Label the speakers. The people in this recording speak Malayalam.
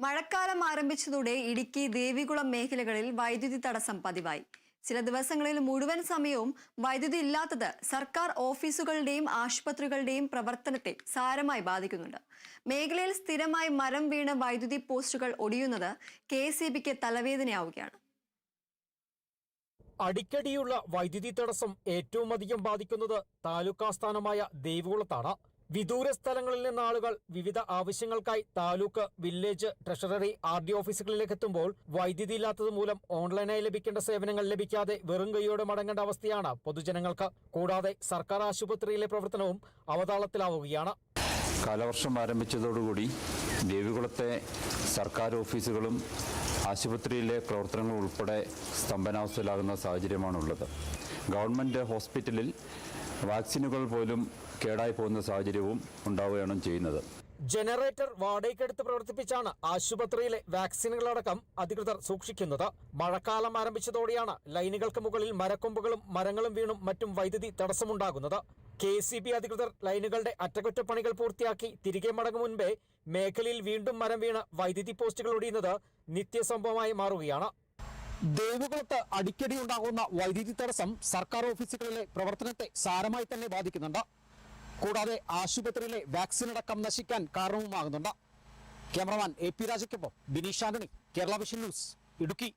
Speaker 1: മഴക്കാലം ആരംഭിച്ചതോടെ ഇടുക്കി ദേവികുളം മേഖലകളിൽ വൈദ്യുതി തടസ്സം പതിവായി. ചില ദിവസങ്ങളിൽ മുഴുവൻ സമയവും വൈദ്യുതി ഇല്ലാത്തത് സർക്കാർ ഓഫീസുകളുടെയും ആശുപത്രികളുടെയും പ്രവർത്തനത്തെ സാരമായി ബാധിക്കുന്നുണ്ട്. മേഖലയിൽ സ്ഥിരമായി മരം വീണ് വൈദ്യുതി പോസ്റ്റുകൾ ഒടിയുന്നത് KSEBിക്ക് തലവേദനയാവുകയാണ്.
Speaker 2: അടിക്കടിയുള്ള വൈദ്യുതി തടസ്സം ഏറ്റവും അധികം ബാധിക്കുന്നത് താലൂക്ക് ആസ്ഥാനമായ ദേവികുളത്താണ്. വിദൂര സ്ഥലങ്ങളിൽ നിന്ന് ആളുകൾ വിവിധ ആവശ്യങ്ങൾക്കായി താലൂക്ക്, വില്ലേജ്, ട്രഷററി, RD ഓഫീസുകളിലേക്ക് എത്തുമ്പോൾ വൈദ്യുതി ഇല്ലാത്തത് മൂലം ഓൺലൈനായി ലഭിക്കേണ്ട സേവനങ്ങൾ ലഭിക്കാതെ വെറും കൈയോടെ മടങ്ങേണ്ട അവസ്ഥയാണ് പൊതുജനങ്ങൾക്ക്. കൂടാതെ സർക്കാർ ആശുപത്രിയിലെ പ്രവർത്തനവും അവതാളത്തിലാവുകയാണ്.
Speaker 3: കാലവർഷം ആരംഭിച്ചതോടുകൂടി ദേവികുളത്തെ സർക്കാർ ഓഫീസുകളും ആശുപത്രിയിലെ പ്രവർത്തനങ്ങൾ ഉൾപ്പെടെ സ്തംഭനാവസ്ഥയിലാകുന്ന സാഹചര്യമാണുള്ളത്. ഗവൺമെൻറ് ഹോസ്പിറ്റലിൽ വാക്സിനുകൾ പോലും കേടായി പോകുന്ന സാഹചര്യവും ഉണ്ടാവുകയാണ് ചെയ്യുന്നത്.
Speaker 2: ജനറേറ്റർ വാടകയ്ക്കെടുത്ത് പ്രവർത്തിപ്പിച്ചാണ് ആശുപത്രിയിലെ വാക്സിനുകളടക്കം അധികൃതർ സൂക്ഷിക്കുന്നത്. മഴക്കാലം ആരംഭിച്ചതോടെയാണ് ലൈനുകൾക്ക് മുകളിൽ മരക്കൊമ്പുകളും മരങ്ങളും വീണും മറ്റും വൈദ്യുതി തടസ്സമുണ്ടാകുന്നത്. KSEB അധികൃതർ ലൈനുകളുടെ അറ്റകുറ്റപ്പണികൾ പൂർത്തിയാക്കി തിരികെ മടങ്ങും മുൻപേ മേഖലയിൽ വീണ്ടും മരം വീണ് വൈദ്യുതി പോസ്റ്റുകൾ ഒടിയുന്നത് നിത്യസംഭവമായി മാറുകയാണ്. ദേവികുളത്ത് അടിക്കടി ഉണ്ടാകുന്ന വൈദ്യുതി തടസ്സം സർക്കാർ ഓഫീസുകളിലെ പ്രവർത്തനത്തെ സാരമായി തന്നെ ബാധിക്കുന്നുണ്ട്. കൂടാതെ ആശുപത്രിയിലെ വാക്സിൻ അടക്കം നശിക്കാൻ കാരണവുമാകുന്നുണ്ട്. ക്യാമറമാൻ AP രാജയ്ക്കൊപ്പം ബിനീഷ് ആന്റണി, കേരള വിഷൻ ന്യൂസ്, ഇടുക്കി.